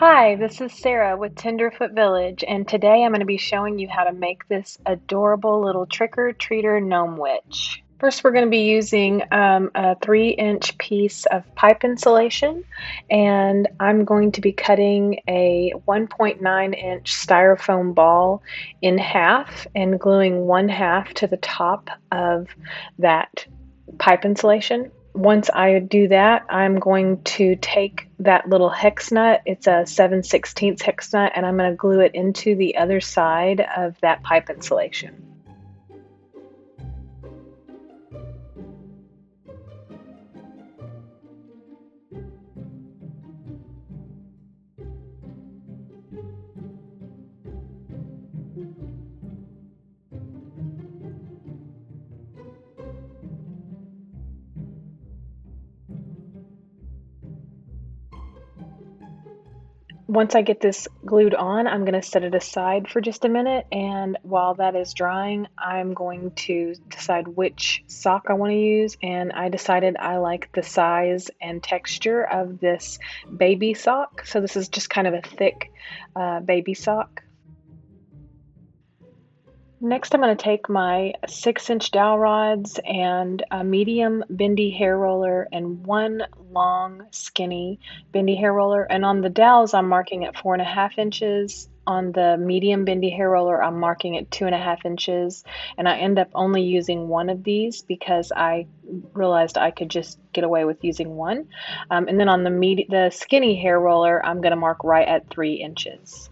Hi, this is Sarah with Tenderfoot Village, and today I'm going to be showing you how to make this adorable little trick-or-treater gnome witch. First, we're going to be using a 3-inch piece of pipe insulation, and I'm going to be cutting a 1.9-inch styrofoam ball in half and gluing one half to the top of that pipe insulation. Once I do that, I'm going to take that little hex nut, it's a 7/16 hex nut, and I'm going to glue it into the other side of that pipe insulation. Once I get this glued on, I'm going to set it aside for just a minute, and while that is drying, I'm going to decide which sock I want to use, and I decided I like the size and texture of this baby sock. So this is just kind of a thick baby sock. Next, I'm going to take my 6-inch dowel rods and a medium bendy hair roller and one long skinny bendy hair roller. And on the dowels, I'm marking at 4.5 inches. On the medium bendy hair roller, I'm marking at 2.5 inches. And I end up only using one of these because I realized I could just get away with using one. And then on the skinny hair roller, I'm going to mark right at 3 inches.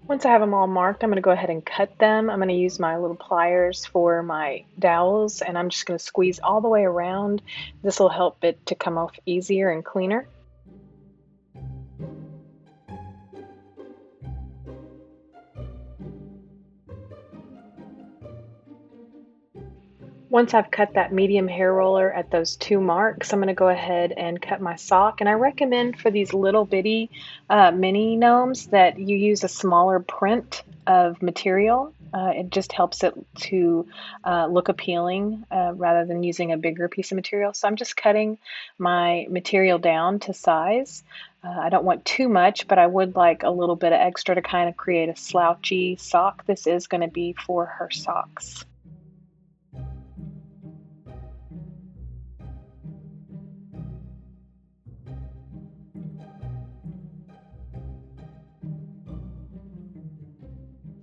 Once I have them all marked, I'm going to go ahead and cut them. I'm going to use my little pliers for my dowels, and I'm just going to squeeze all the way around. This will help it to come off easier and cleaner. Once I've cut that medium hair roller at those 2 marks, I'm going to go ahead and cut my sock. And I recommend for these little bitty mini gnomes that you use a smaller print of material. It just helps it to look appealing rather than using a bigger piece of material. So I'm just cutting my material down to size. I don't want too much, but I would like a little bit of extra to kind of create a slouchy sock. This is going to be for her socks.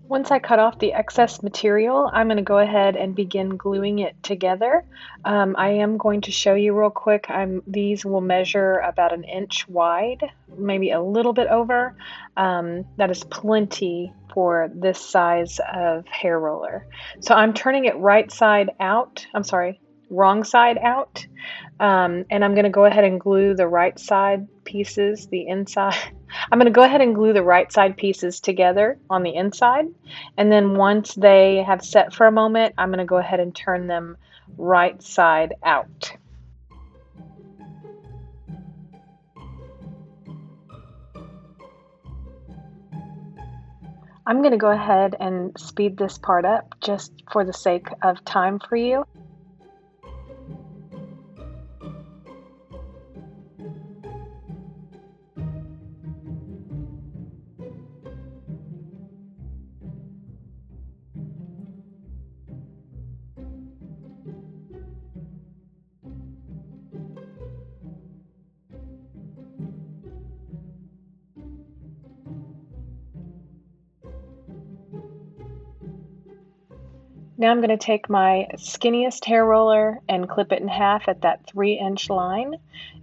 Once I cut off the excess material, I'm going to go ahead and begin gluing it together. I am going to show you real quick. These will measure about 1 inch wide, maybe a little bit over. That is plenty for this size of hair roller. So I'm turning it right side out. I'm sorry, wrong side out. And I'm going to go ahead and glue the right side pieces, the inside. I'm going to go ahead and glue the right side pieces together on the inside. And then once they have set for a moment, I'm going to go ahead and turn them right side out. I'm going to go ahead and speed this part up just for the sake of time for you. Now I'm going to take my skinniest hair roller and clip it in half at that 3-inch line.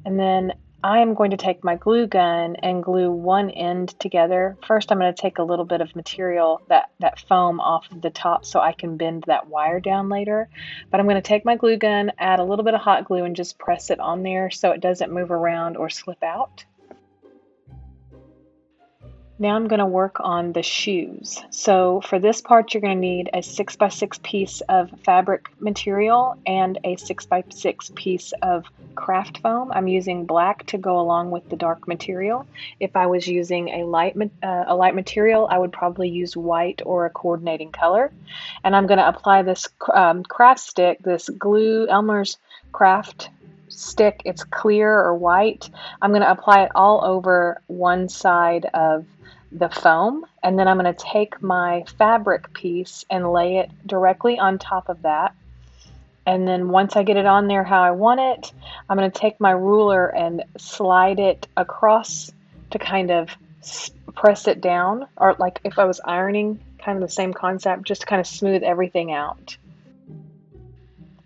And then I am going to take my glue gun and glue one end together. First, I'm going to take a little bit of material, that foam off of the top so I can bend that wire down later. But I'm going to take my glue gun, add a little bit of hot glue, and just press it on there so it doesn't move around or slip out. Now I'm going to work on the shoes. So for this part, you're going to need a 6x6 piece of fabric material and a 6x6 piece of craft foam. I'm using black to go along with the dark material. If I was using a light material, I would probably use white or a coordinating color. And I'm going to apply this craft stick, this glue, Elmer's craft stick, it's clear or white, I'm going to apply it all over one side of the foam, and then I'm going to take my fabric piece and lay it directly on top of that. And then once I get it on there how I want it, I'm going to take my ruler and slide it across to kind of press it down, or like if I was ironing, kind of the same concept, just to kind of smooth everything out.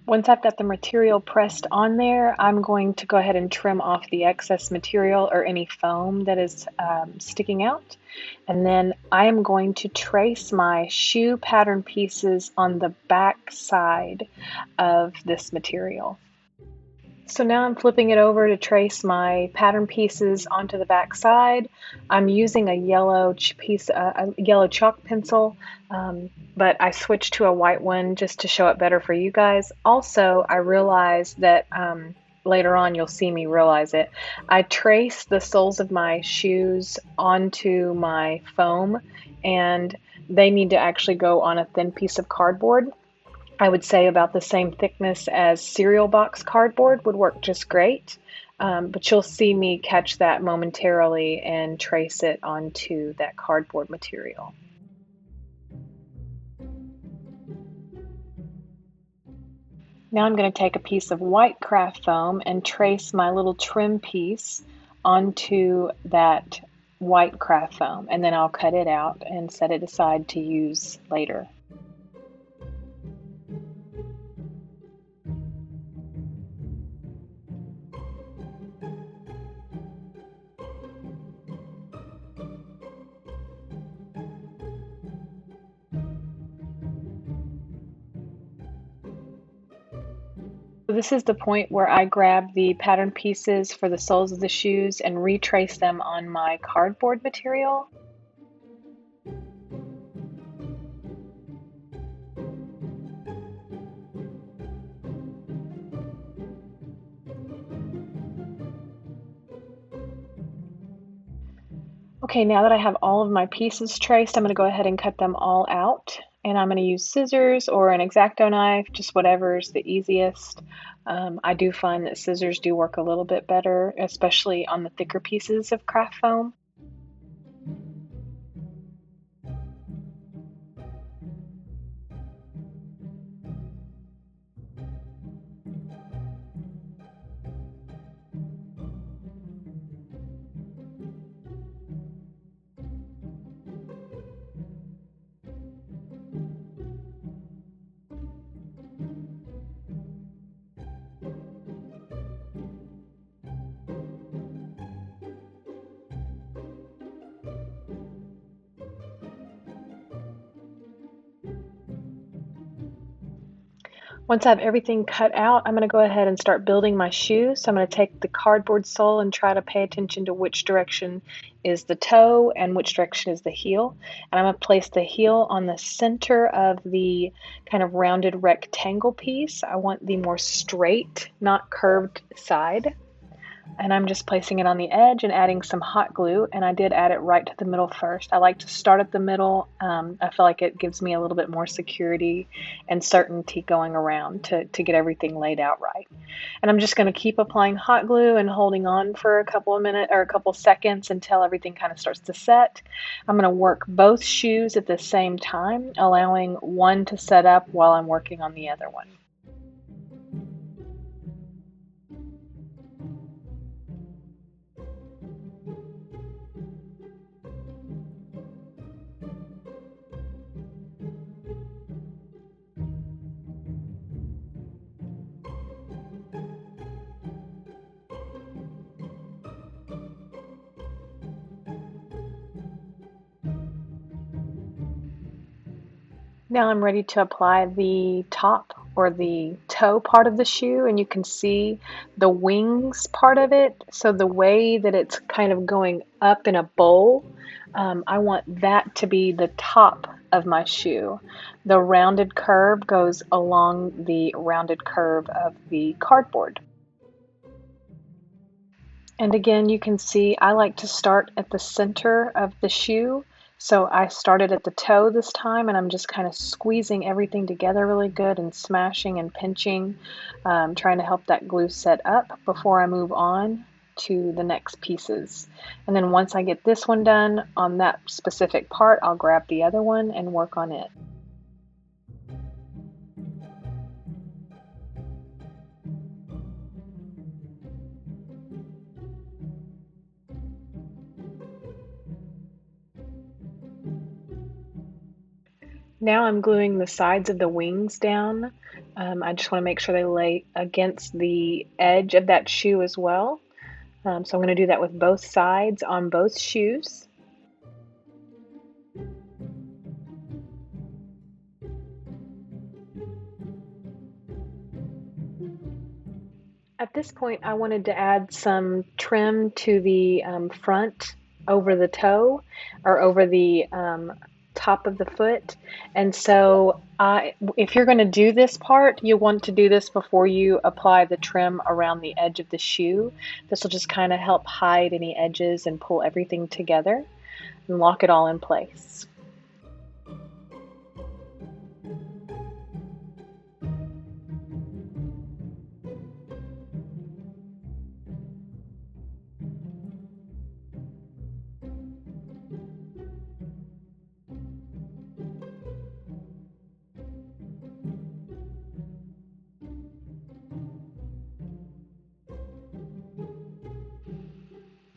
Once I've got the material pressed on there, I'm going to go ahead and trim off the excess material or any foam that is sticking out. And then I am going to trace my shoe pattern pieces on the back side of this material. So now I'm flipping it over to trace my pattern pieces onto the back side. I'm using a yellow chalk pencil, but I switched to a white one just to show it better for you guys. Also, I realized that later on you'll see me realize it. I traced the soles of my shoes onto my foam, and they need to actually go on a thin piece of cardboard. I would say about the same thickness as cereal box cardboard would work just great, but you'll see me catch that momentarily and trace it onto that cardboard material. Now I'm going to take a piece of white craft foam and trace my little trim piece onto that white craft foam, and then I'll cut it out and set it aside to use later. So this is the point where I grab the pattern pieces for the soles of the shoes and retrace them on my cardboard material. Okay, now that I have all of my pieces traced, I'm going to go ahead and cut them all out. And I'm going to use scissors or an X-Acto knife, just whatever's the easiest. I do find that scissors do work a little bit better, especially on the thicker pieces of craft foam. Once I have everything cut out, I'm going to go ahead and start building my shoe. So I'm going to take the cardboard sole and try to pay attention to which direction is the toe and which direction is the heel. And I'm going to place the heel on the center of the kind of rounded rectangle piece. I want the more straight, not curved side. And I'm just placing it on the edge and adding some hot glue, and I did add it right to the middle first. I like to start at the middle. I feel like it gives me a little bit more security and certainty going around to get everything laid out right. And I'm just going to keep applying hot glue and holding on for a couple of minutes or a couple seconds until everything kind of starts to set. I'm going to work both shoes at the same time, allowing one to set up while I'm working on the other one. Now I'm ready to apply the top or the toe part of the shoe, and you can see the wings part of it. So the way that it's kind of going up in a bowl, I want that to be the top of my shoe. The rounded curve goes along the rounded curve of the cardboard. And again, you can see I like to start at the center of the shoe So I started at the toe this time, and I'm just kind of squeezing everything together really good and smashing and pinching, trying to help that glue set up before I move on to the next pieces. And then once I get this one done on that specific part, I'll grab the other one and work on it. Now I'm gluing the sides of the wings down. I just want to make sure they lay against the edge of that shoe as well. So I'm going to do that with both sides on both shoes. At this point, I wanted to add some trim to the front over the toe or over the top of the foot. And so if you're going to do this part, you want to do this before you apply the trim around the edge of the shoe. This will just kind of help hide any edges and pull everything together and lock it all in place.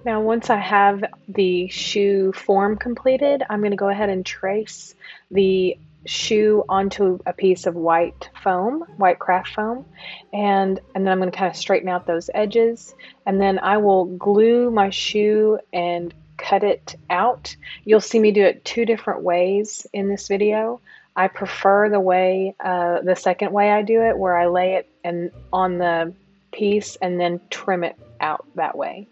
Now, once I have the shoe form completed, I'm going to go ahead and trace the shoe onto a piece of white foam, white craft foam, and then I'm going to kind of straighten out those edges, and then I will glue my shoe and cut it out. You'll see me do it two different ways in this video. I prefer the second way I do it, where I lay it on the piece and then trim it out that way.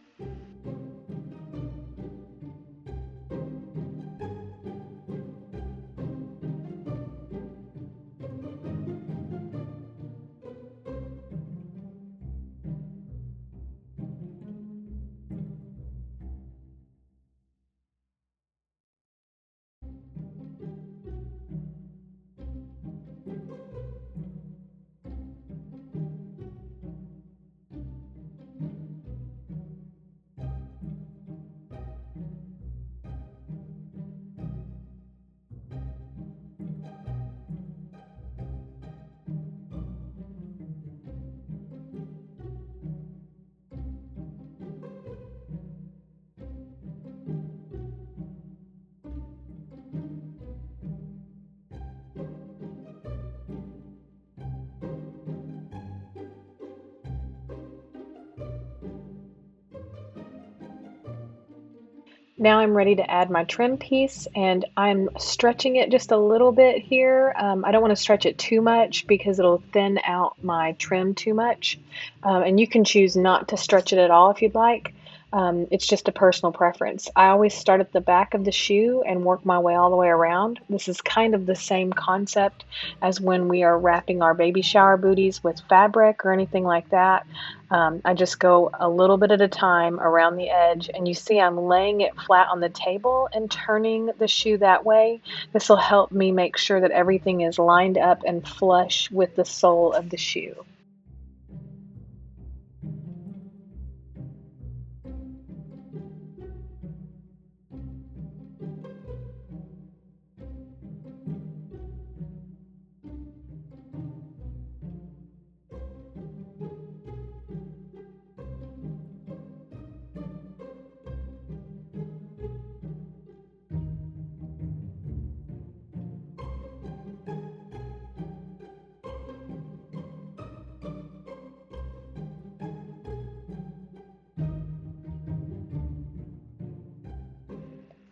Now I'm ready to add my trim piece, and I'm stretching it just a little bit here. I don't want to stretch it too much because it'll thin out my trim too much. And you can choose not to stretch it at all if you'd like. It's just a personal preference. I always start at the back of the shoe and work my way all the way around. This is kind of the same concept as when we are wrapping our baby shower booties with fabric or anything like that. I just go a little bit at a time around the edge, and you see I'm laying it flat on the table and turning the shoe that way. This will help me make sure that everything is lined up and flush with the sole of the shoe.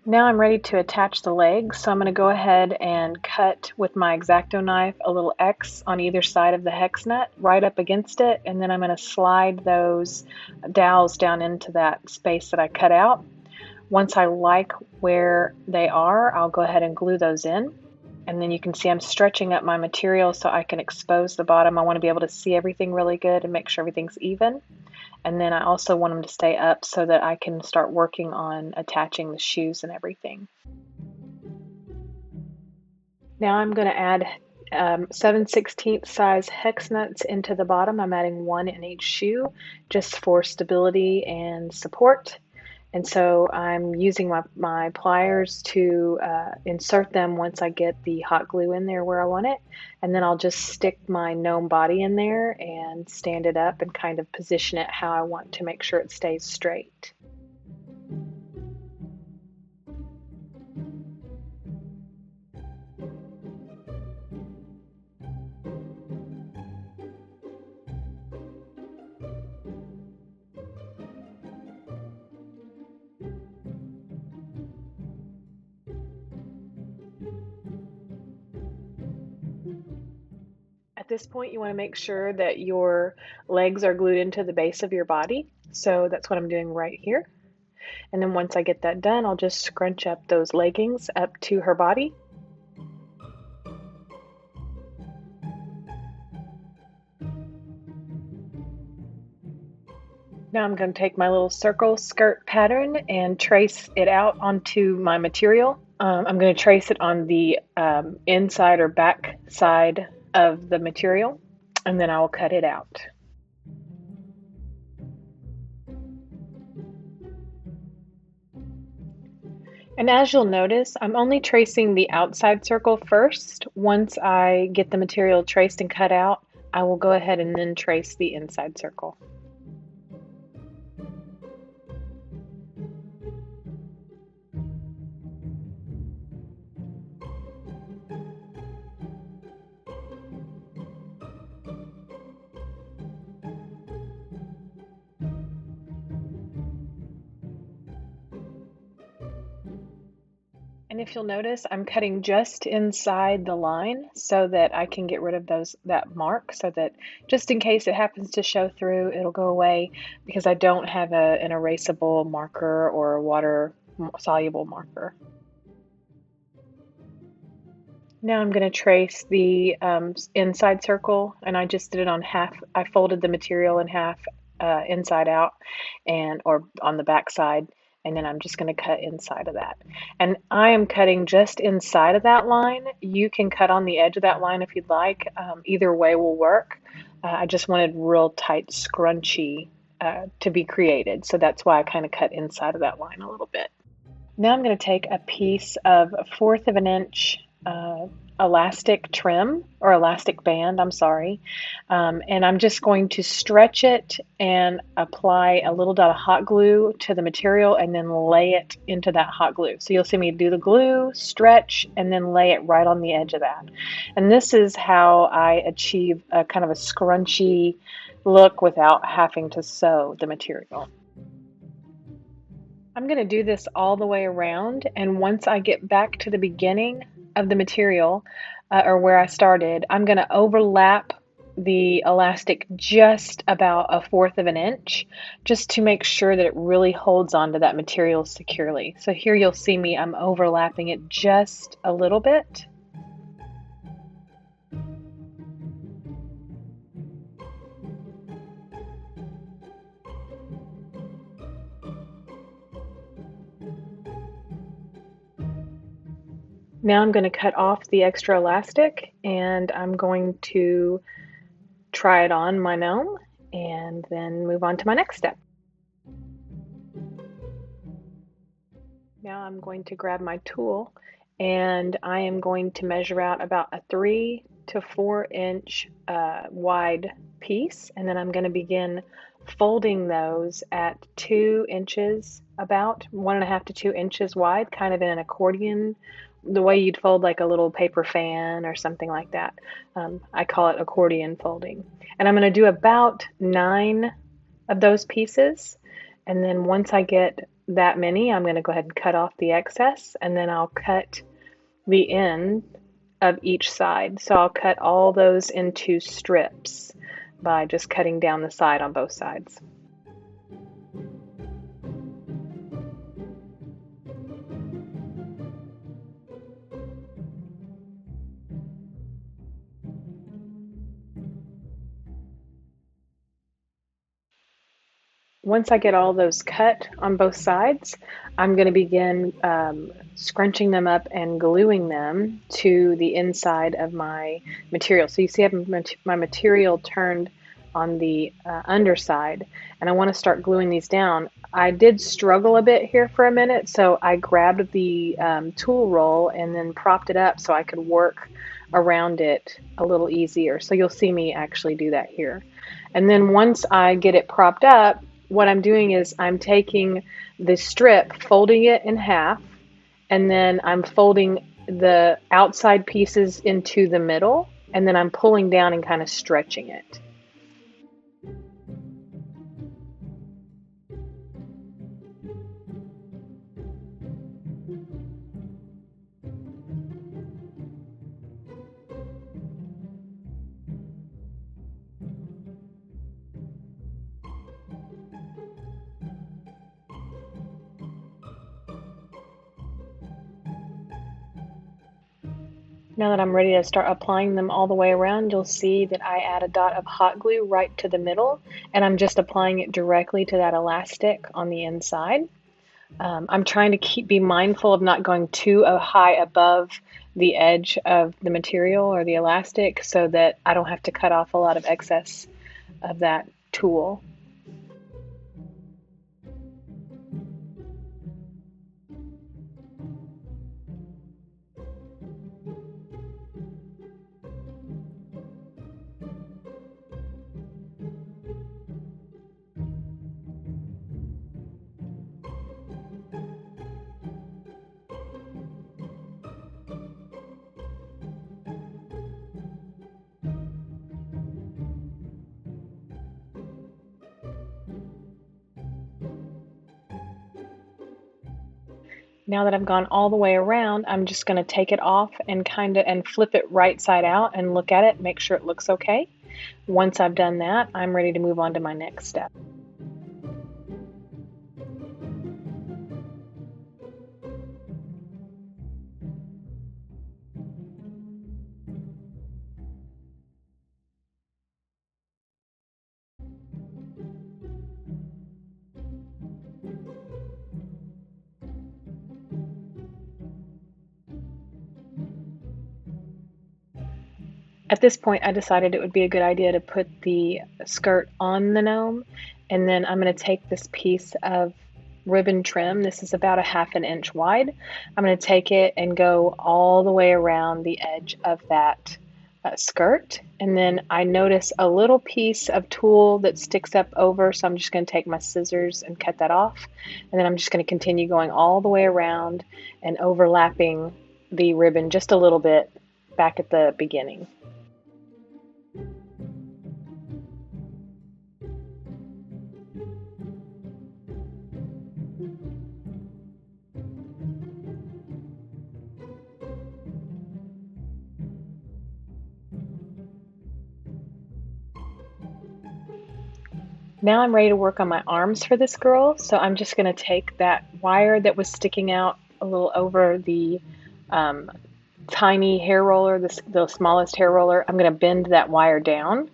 Now I'm ready to attach the legs, so I'm going to go ahead and cut with my X-Acto knife a little X on either side of the hex nut, right up against it, and then I'm going to slide those dowels down into that space that I cut out. Once I like where they are, I'll go ahead and glue those in. And then you can see I'm stretching up my material so I can expose the bottom. I want to be able to see everything really good and make sure everything's even. And then I also want them to stay up so that I can start working on attaching the shoes and everything. Now I'm going to add 7/16 size hex nuts into the bottom. I'm adding one in each shoe just for stability and support. And so I'm using my pliers to insert them once I get the hot glue in there where I want it. And then I'll just stick my gnome body in there and stand it up and kind of position it how I want to make sure it stays straight. At this point, you want to make sure that your legs are glued into the base of your body. So that's what I'm doing right here. And then once I get that done, I'll just scrunch up those leggings up to her body. Now I'm going to take my little circle skirt pattern and trace it out onto my material. I'm going to trace it on the inside or back side of the material, and then I will cut it out. And as you'll notice, I'm only tracing the outside circle first. Once I get the material traced and cut out, I will go ahead and then trace the inside circle. And if you'll notice, I'm cutting just inside the line so that I can get rid of that mark so that just in case it happens to show through, it'll go away because I don't have an erasable marker or a water soluble marker. Now I'm going to trace the inside circle, and I just did it on half. I folded the material in half inside out or on the back side, and then I'm just going to cut inside of that. And I am cutting just inside of that line. You can cut on the edge of that line if you'd like. Either way will work. I just wanted real tight scrunchy to be created, so that's why I kind of cut inside of that line a little bit. Now I'm going to take a piece of 1/4 of an inch elastic trim or elastic band, I'm sorry, and I'm just going to stretch it and apply a little dot of hot glue to the material and then lay it into that hot glue. So you'll see me do the glue, stretch, and then lay it right on the edge of that. And this is how I achieve a kind of a scrunchy look without having to sew the material. I'm going to do this all the way around, and once I get back to the beginning of the material, or where I started, I'm going to overlap the elastic just about 1/4 of an inch, just to make sure that it really holds onto that material securely. So here you'll see me, I'm overlapping it just a little bit. Now I'm going to cut off the extra elastic, and I'm going to try it on my gnome and then move on to my next step. Now I'm going to grab my tool and I am going to measure out about a 3 to 4 inch wide piece, and then I'm going to begin folding those at 2 inches, about 1.5 to 2 inches wide, kind of in an accordion, the way you'd fold like a little paper fan or something like that. I call it accordion folding. And I'm going to do about 9 of those pieces. And then once I get that many, I'm going to go ahead and cut off the excess, and then I'll cut the end of each side. So I'll cut all those into strips by just cutting down the side on both sides. Once I get all those cut on both sides, I'm going to begin scrunching them up and gluing them to the inside of my material. So you see I have my material turned on the underside, and I want to start gluing these down. I did struggle a bit here for a minute, so I grabbed the tool roll and then propped it up so I could work around it a little easier. So you'll see me actually do that here. And then once I get it propped up, what I'm doing is I'm taking the strip, folding it in half, and then I'm folding the outside pieces into the middle, and then I'm pulling down and kind of stretching it. Now that I'm ready to start applying them all the way around, you'll see that I add a dot of hot glue right to the middle, and I'm just applying it directly to that elastic on the inside. I'm trying to be mindful of not going too high above the edge of the material or the elastic so that I don't have to cut off a lot of excess of that tool. Now that I've gone all the way around, I'm just going to take it off and flip it right side out and look at it, make sure it looks okay. Once I've done that, I'm ready to move on to my next step. At this point, I decided it would be a good idea to put the skirt on the gnome, and then I'm going to take this piece of ribbon trim. This is about a ½ an inch wide. I'm going to take it and go all the way around the edge of that skirt, and then I notice a little piece of tulle that sticks up over, so I'm just going to take my scissors and cut that off, and then I'm just going to continue going all the way around and overlapping the ribbon just a little bit back at the beginning. Now I'm ready to work on my arms for this girl, so I'm just going to take that wire that was sticking out a little over the tiny hair roller, the smallest hair roller. I'm going to bend that wire down,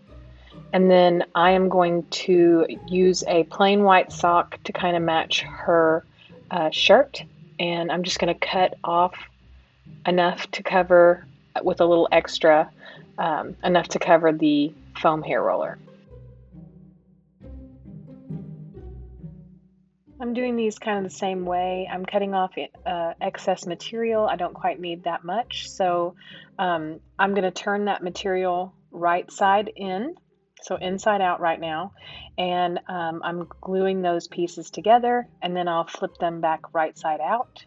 and then I am going to use a plain white sock to kind of match her shirt, and I'm just going to cut off enough to cover, with a little extra, enough to cover the foam hair roller. I'm doing these kind of the same way. I'm cutting off excess material. I don't quite need that much. So I'm going to turn that material right side in, so inside out right now. And I'm gluing those pieces together, and then I'll flip them back right side out.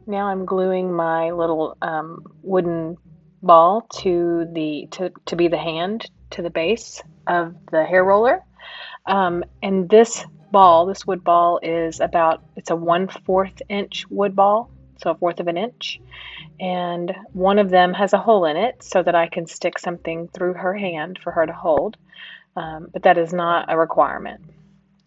Now I'm gluing my little wooden ball to to be the hand to the base of the hair roller. And this wood ball is it's a 1/4 inch wood ball, so a fourth of an inch. And one of them has a hole in it so that I can stick something through her hand for her to hold. But that is not a requirement.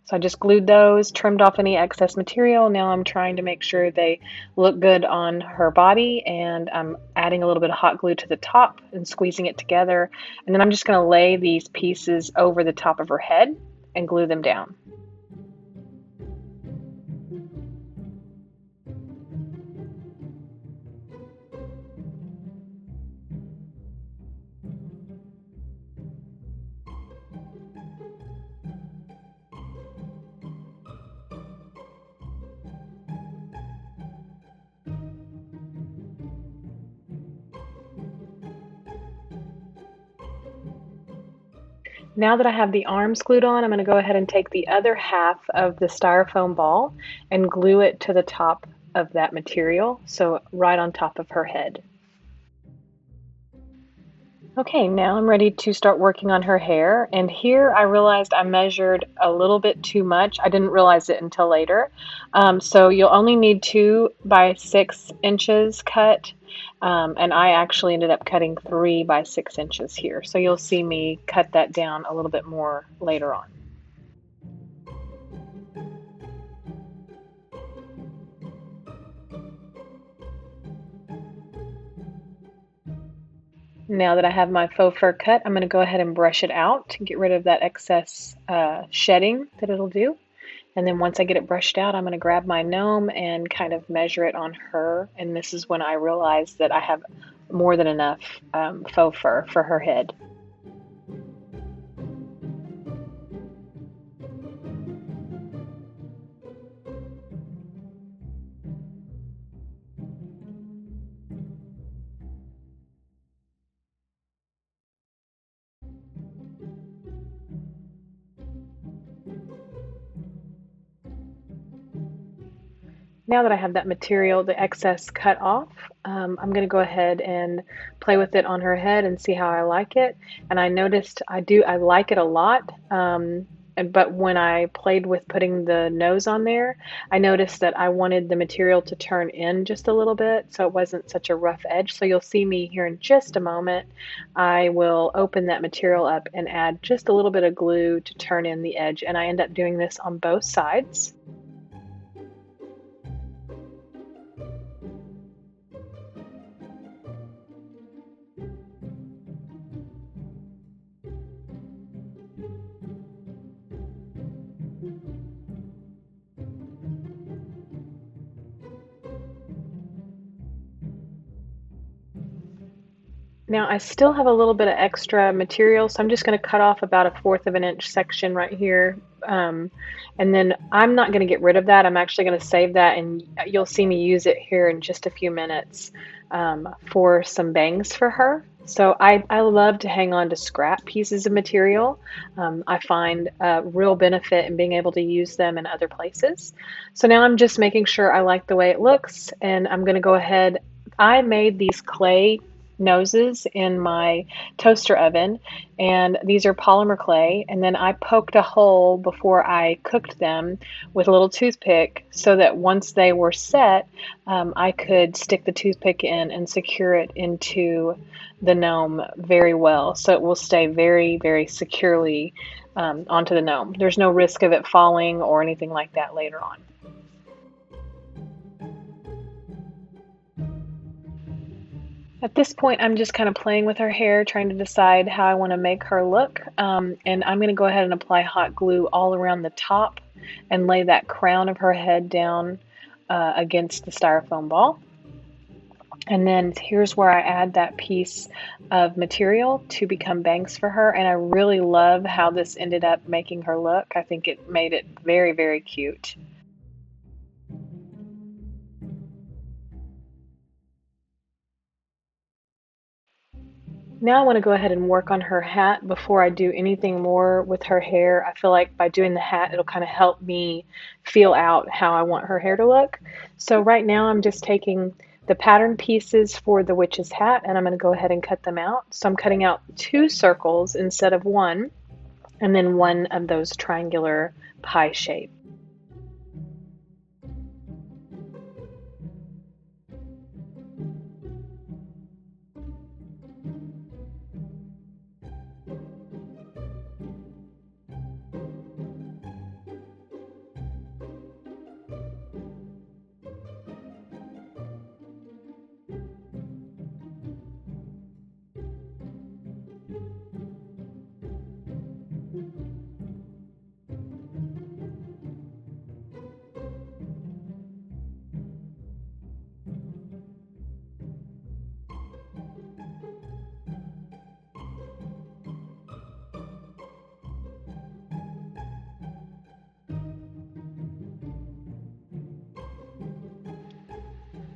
So I just glued those, trimmed off any excess material. Now I'm trying to make sure they look good on her body, and I'm adding a little bit of hot glue to the top and squeezing it together. And then I'm just going to lay these pieces over the top of her head and glue them down. Now that I have the arms glued on, I'm going to go ahead and take the other half of the styrofoam ball and glue it to the top of that material, so right on top of her head. Okay, now I'm ready to start working on her hair, and here I realized I measured a little bit too much. I didn't realize it until later. So you'll only need 2 by 6 inches cut, and I actually ended up cutting 3 by 6 inches here. So you'll see me cut that down a little bit more later on. Now that I have my faux fur cut, I'm going to go ahead and brush it out to get rid of that excess shedding that it'll do. And then once I get it brushed out, I'm going to grab my gnome and kind of measure it on her. And this is when I realize that I have more than enough faux fur for her head. Now that I have that material, the excess cut off, I'm going to go ahead and play with it on her head and see how I like it. And I noticed I like it a lot. But when I played with putting the nose on there, I noticed that I wanted the material to turn in just a little bit so it wasn't such a rough edge. So you'll see me here in just a moment. I will open that material up and add just a little bit of glue to turn in the edge. And I end up doing this on both sides. Now I still have a little bit of extra material, so I'm just going to cut off about a fourth of an inch section right here. And then I'm not going to get rid of that. I'm actually going to save that, and you'll see me use it here in just a few minutes for some bangs for her. So I love to hang on to scrap pieces of material. I find a real benefit in being able to use them in other places. So now I'm just making sure I like the way it looks, and I'm going to go ahead. I made these clay noses in my toaster oven, and these are polymer clay, and then I poked a hole before I cooked them with a little toothpick so that once they were set, I could stick the toothpick in and secure it into the gnome very well, so it will stay very, very securely onto the gnome. There's no risk of it falling or anything like that later on. At this point, I'm just kind of playing with her hair, trying to decide how I want to make her look. And I'm going to go ahead and apply hot glue all around the top and lay that crown of her head down against the styrofoam ball. And then here's where I add that piece of material to become bangs for her. And I really love how this ended up making her look. I think it made it very, very cute. Now I want to go ahead and work on her hat before I do anything more with her hair. I feel like by doing the hat, it'll kind of help me feel out how I want her hair to look. So right now I'm just taking the pattern pieces for the witch's hat and I'm going to go ahead and cut them out. So I'm cutting out 2 circles instead of one, and then one of those triangular pie shapes.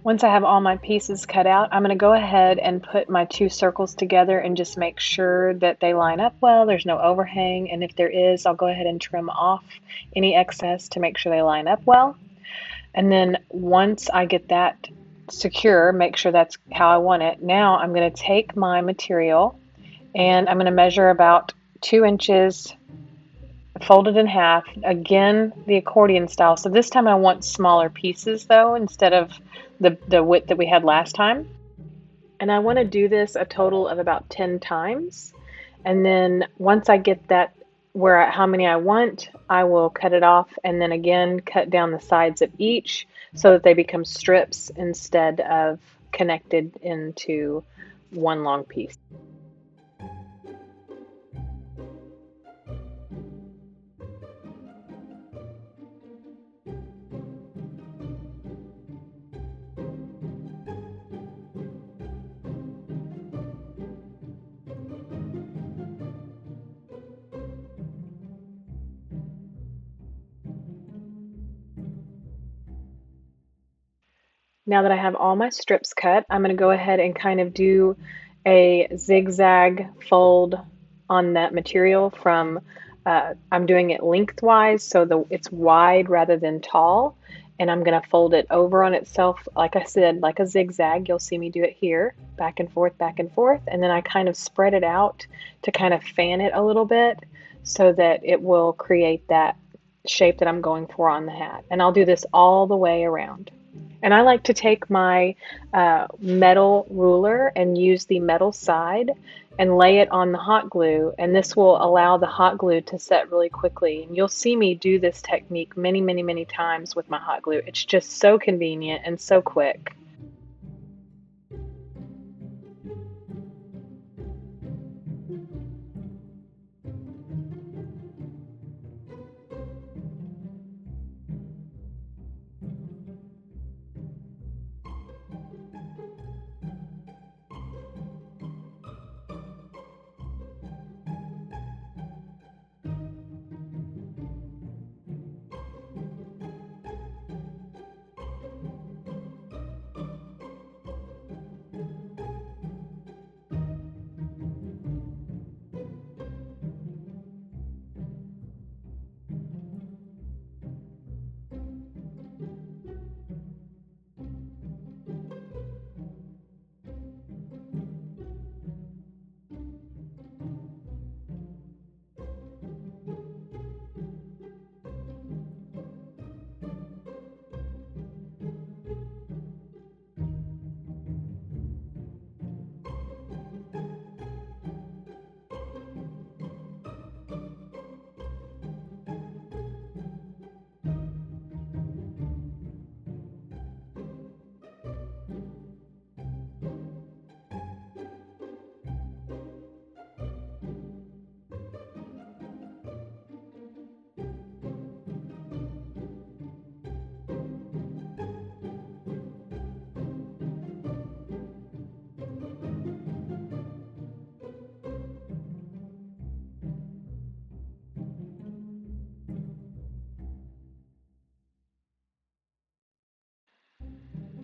Once I have all my pieces cut out, I'm going to go ahead and put my 2 circles together and just make sure that they line up well, there's no overhang, and if there is, I'll go ahead and trim off any excess to make sure they line up well. And then once I get that secure, make sure that's how I want it, now I'm going to take my material and I'm going to measure about 2 inches, fold it in half, again the accordion style. So this time I want smaller pieces though, instead of the width that we had last time. And I want to do this a total of about 10 times. And then once I get that how many I want, I will cut it off and then again cut down the sides of each so that they become strips instead of connected into one long piece. Now that I have all my strips cut, I'm going to go ahead and kind of do a zigzag fold on that material from, I'm doing it lengthwise so it's wide rather than tall, and I'm going to fold it over on itself, like I said, like a zigzag. You'll see me do it here, back and forth, and then I kind of spread it out to kind of fan it a little bit so that it will create that shape that I'm going for on the hat. And I'll do this all the way around. And I like to take my metal ruler and use the metal side and lay it on the hot glue, and this will allow the hot glue to set really quickly. And you'll see me do this technique many times with my hot glue. It's just so convenient and so quick.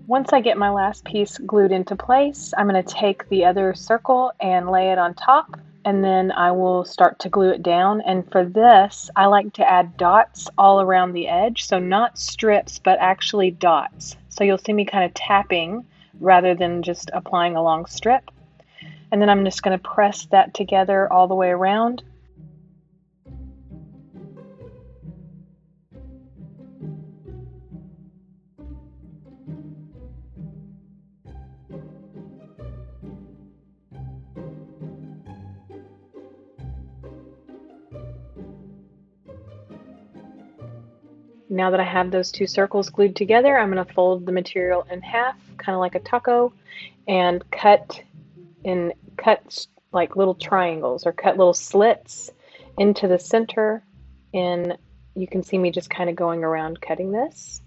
Once I get my last piece glued into place, I'm going to take the other circle and lay it on top, and then I will start to glue it down. And for this, I like to add dots all around the edge, so not strips, but actually dots. So you'll see me kind of tapping rather than just applying a long strip. And then I'm just going to press that together all the way around. Now that I have those two circles glued together, I'm going to fold the material in half, kind of like a taco, and cut like little triangles or cut little slits into the center. And you can see me just kind of going around cutting this.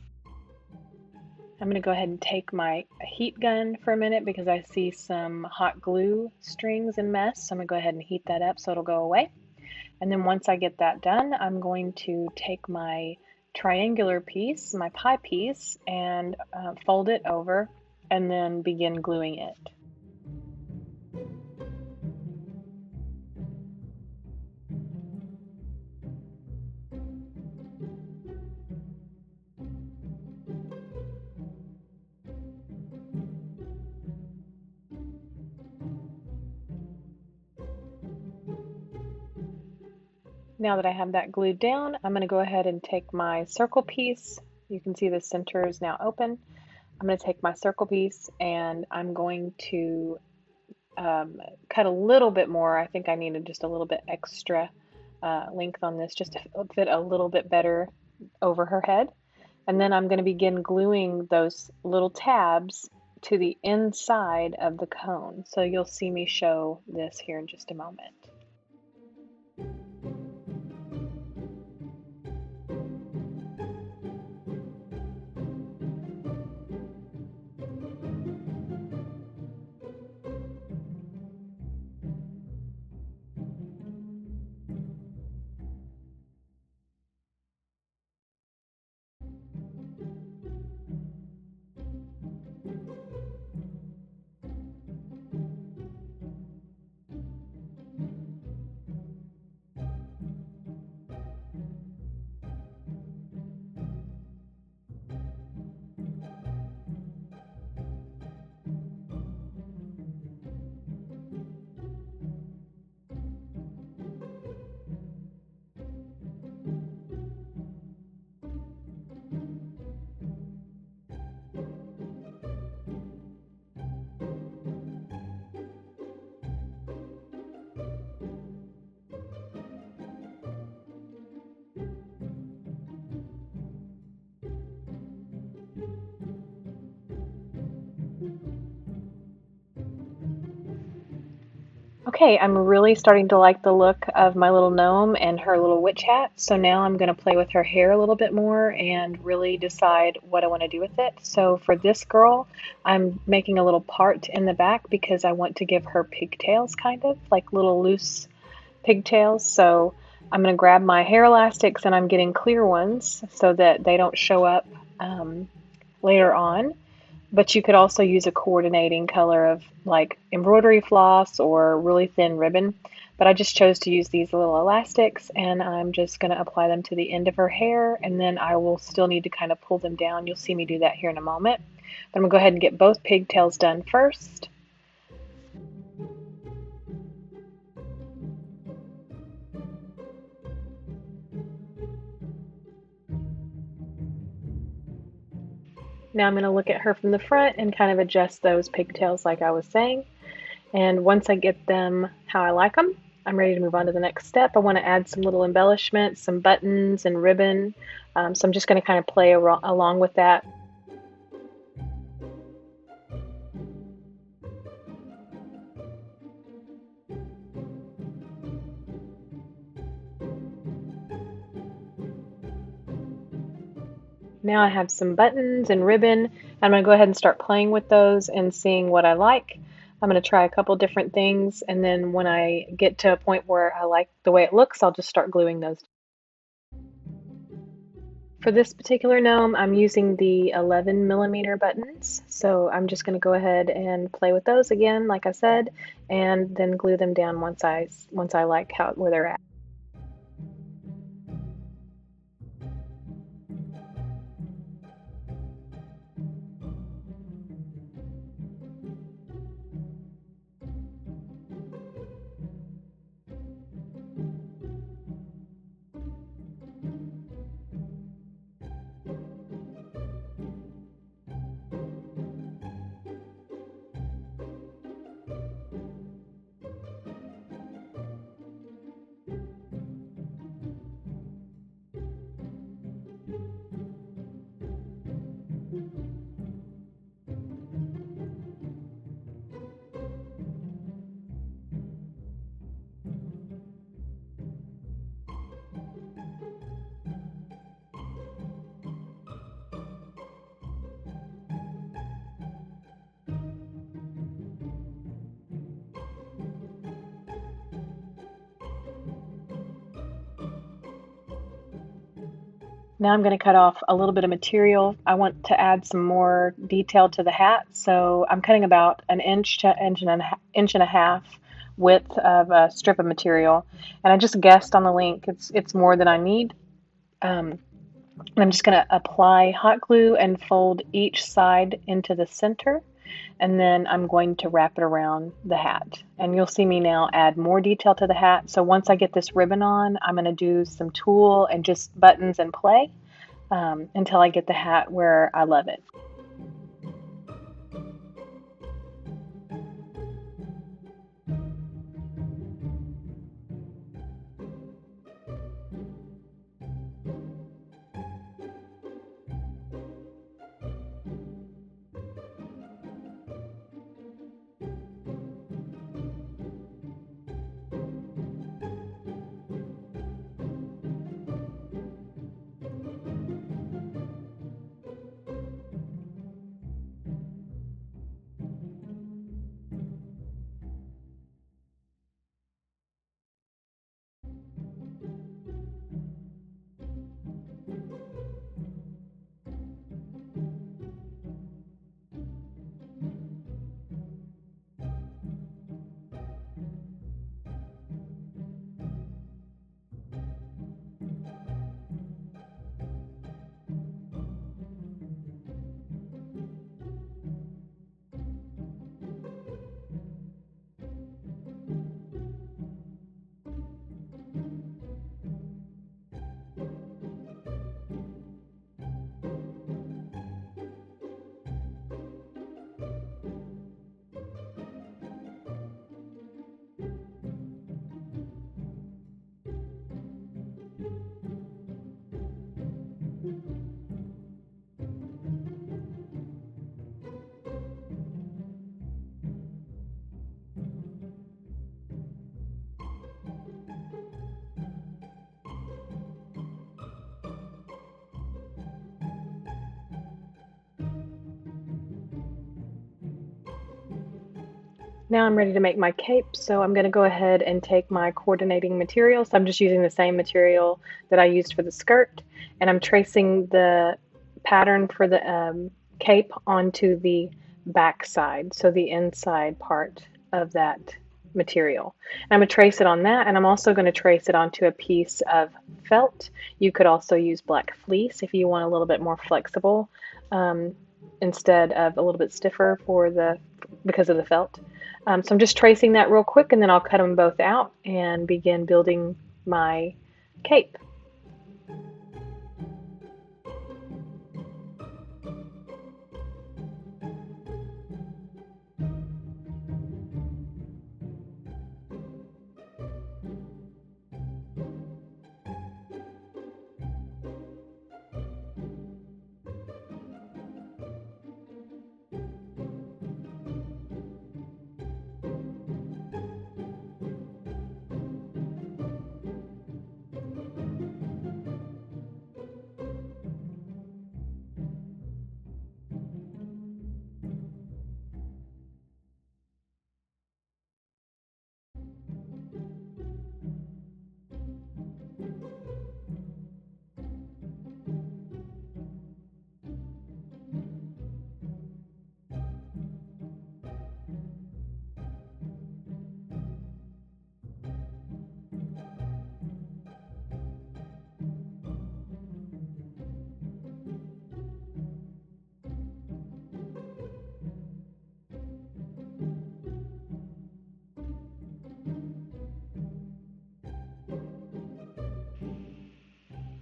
I'm going to go ahead and take my heat gun for a minute because I see some hot glue strings and mess. So I'm going to go ahead and heat that up so it'll go away. And then once I get that done, I'm going to take my triangular piece, my pie piece, and fold it over and then begin gluing it. Now that I have that glued down, I'm going to go ahead and take my circle piece. You can see the center is now open. I'm going to take my circle piece and I'm going to cut a little bit more. I think I needed just a little bit extra length on this just to fit a little bit better over her head. And then I'm going to begin gluing those little tabs to the inside of the cone. So you'll see me show this here in just a moment. Okay, I'm really starting to like the look of my little gnome and her little witch hat. So now I'm going to play with her hair a little bit more and really decide what I want to do with it. So for this girl, I'm making a little part in the back because I want to give her pigtails, kind of like little loose pigtails. So I'm going to grab my hair elastics and I'm getting clear ones so that they don't show up later on. But you could also use a coordinating color of like embroidery floss or really thin ribbon. But I just chose to use these little elastics and I'm just going to apply them to the end of her hair, and then I will still need to kind of pull them down. You'll see me do that here in a moment. But I'm going to go ahead and get both pigtails done first. Now I'm going to look at her from the front and kind of adjust those pigtails like I was saying. And once I get them how I like them, I'm ready to move on to the next step. I want to add some little embellishments, some buttons and ribbon. So I'm just going to kind of play along with that. Now I have some buttons and ribbon. I'm going to go ahead and start playing with those and seeing what I like. I'm going to try a couple different things, and then when I get to a point where I like the way it looks, I'll just start gluing those. For this particular gnome, I'm using the 11mm buttons, so I'm just going to go ahead and play with those again, like I said, and then glue them down once I like where they're at. Now I'm going to cut off a little bit of material. I want to add some more detail to the hat, so I'm cutting about an inch to inch and a half width of a strip of material. And I just guessed on the link, it's more than I need. I'm just going to apply hot glue and fold each side into the center, and then I'm going to wrap it around the hat. And you'll see me now add more detail to the hat. So once I get this ribbon on, I'm going to do some tulle and just buttons and play until I get the hat where I love it. Now I'm ready to make my cape, so I'm going to go ahead and take my coordinating material. So I'm just using the same material that I used for the skirt, and I'm tracing the pattern for the cape onto the back side, so the inside part of that material. And I'm going to trace it on that, and I'm also going to trace it onto a piece of felt. You could also use black fleece if you want a little bit more flexible instead of a little bit stiffer because of the felt. So I'm just tracing that real quick, and then I'll cut them both out and begin building my cape.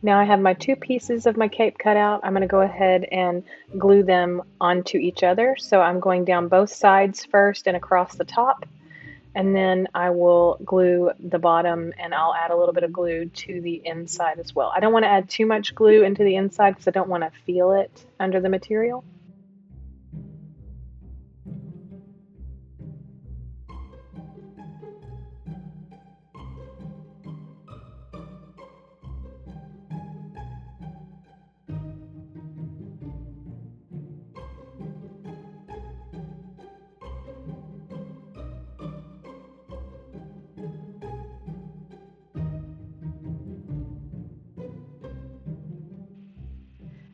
Now I have my two pieces of my cape cut out. I'm going to go ahead and glue them onto each other. So I'm going down both sides first and across the top, and then I will glue the bottom, and I'll add a little bit of glue to the inside as well. I don't want to add too much glue into the inside because I don't want to feel it under the material.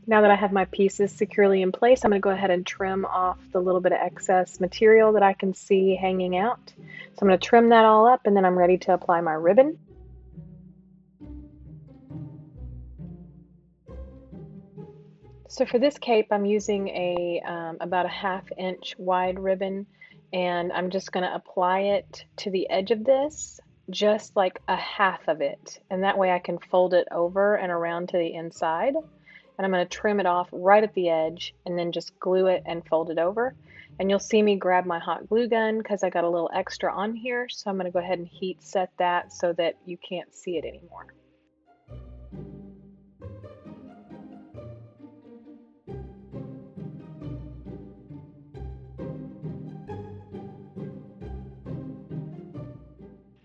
Now that I have my pieces securely in place, I'm going to go ahead and trim off the little bit of excess material that I can see hanging out. So I'm going to trim that all up, and then I'm ready to apply my ribbon. So for this cape, I'm using about a 1/2 inch wide ribbon, and I'm just going to apply it to the edge of this, just like a half of it. And that way I can fold it over and around to the inside. And I'm going to trim it off right at the edge and then just glue it and fold it over. And you'll see me grab my hot glue gun because I got a little extra on here. So I'm going to go ahead and heat set that so that you can't see it anymore.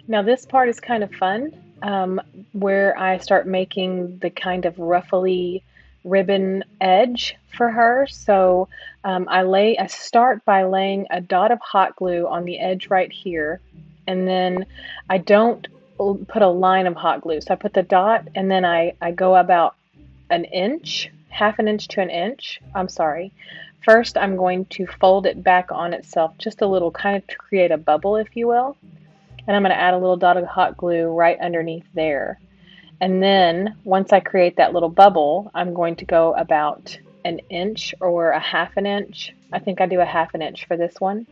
Now this part is kind of fun, where I start making the kind of ruffly ribbon edge for her. So I start by laying a dot of hot glue on the edge right here, and then I don't put a line of hot glue. So I put the dot, and then I go about an inch, 1/2 inch to an inch. I'm sorry. First, I'm going to fold it back on itself just a little, kind of to create a bubble, if you will. And I'm going to add a little dot of hot glue right underneath there. And then once I create that little bubble, I'm going to go about an inch or a 1/2 inch. I think I do a 1/2 inch for this one.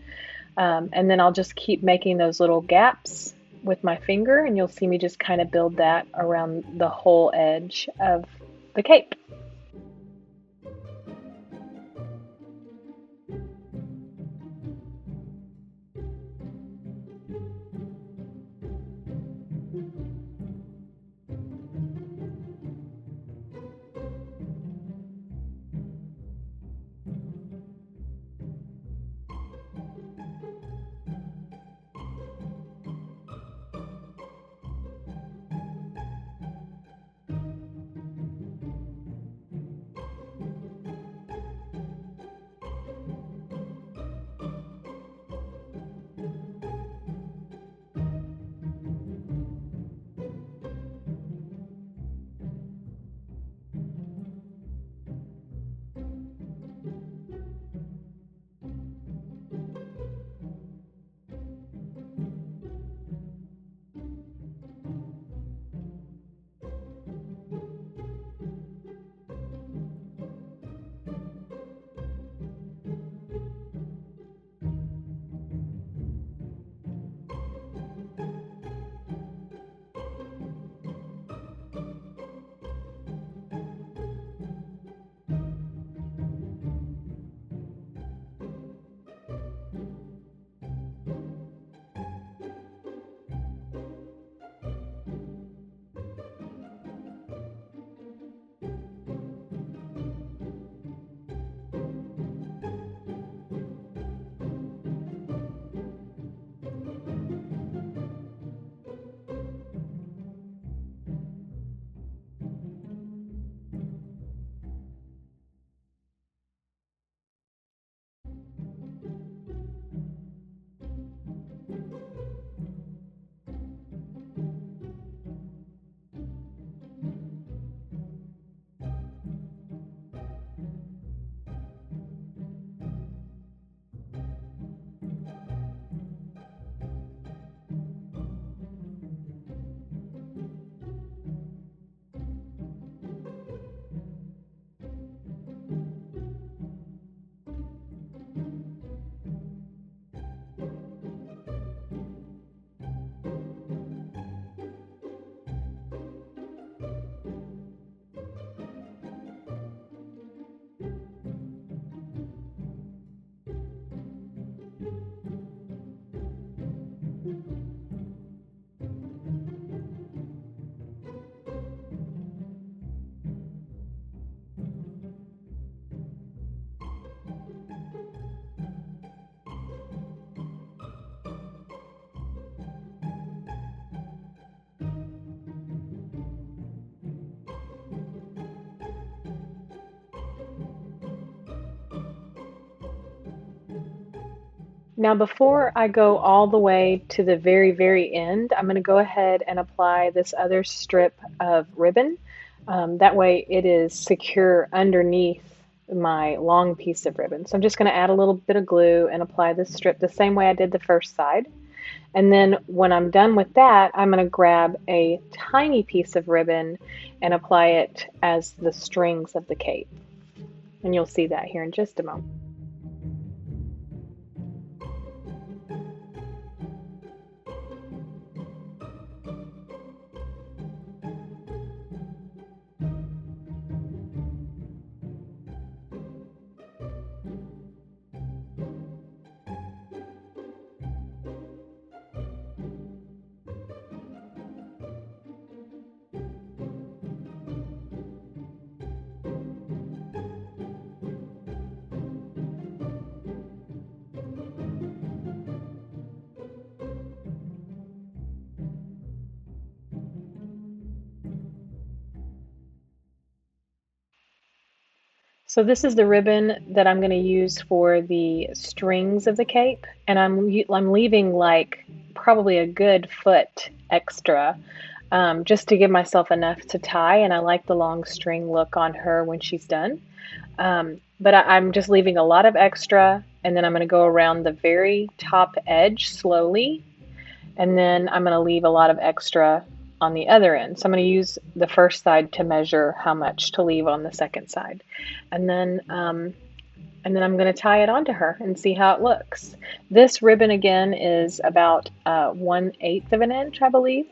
And then I'll just keep making those little gaps with my finger, and you'll see me just kind of build that around the whole edge of the cape. Now, before I go all the way to the very, very end, I'm going to go ahead and apply this other strip of ribbon. That way it is secure underneath my long piece of ribbon. So I'm just going to add a little bit of glue and apply this strip the same way I did the first side. And then when I'm done with that, I'm going to grab a tiny piece of ribbon and apply it as the strings of the cape. And you'll see that here in just a moment. So this is the ribbon that I'm going to use for the strings of the cape, and I'm leaving like probably a good foot extra, just to give myself enough to tie, and I like the long string look on her when she's done. But I'm just leaving a lot of extra, and then I'm going to go around the very top edge slowly, and then I'm going to leave a lot of extra on the other end. So I'm going to use the first side to measure how much to leave on the second side. And then I'm going to tie it onto her and see how it looks. This ribbon again is about 1/8 of an inch, I believe.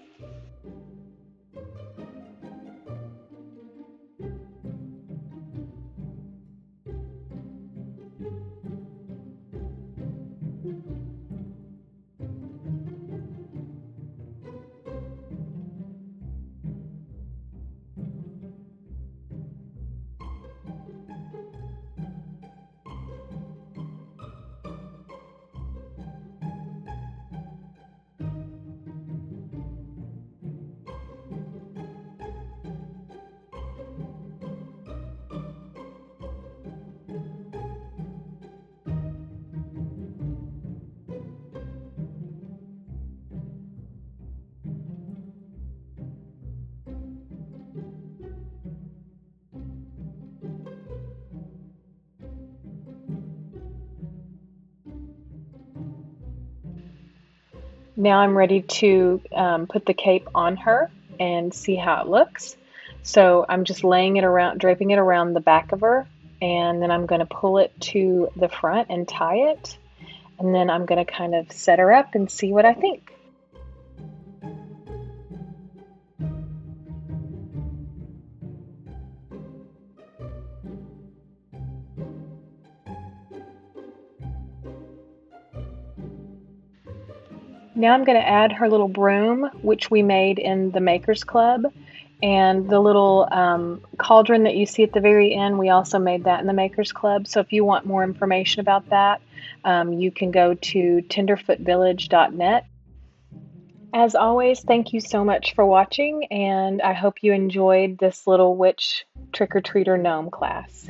Now I'm ready to put the cape on her and see how it looks. So I'm just laying it around, draping it around the back of her, and then I'm going to pull it to the front and tie it. And then I'm going to kind of set her up and see what I think. Now I'm going to add her little broom, which we made in the Makers Club, and the little cauldron that you see at the very end, we also made that in the Makers Club. So if you want more information about that, you can go to tenderfootvillage.net. As always, thank you so much for watching, and I hope you enjoyed this little witch trick-or-treater gnome class.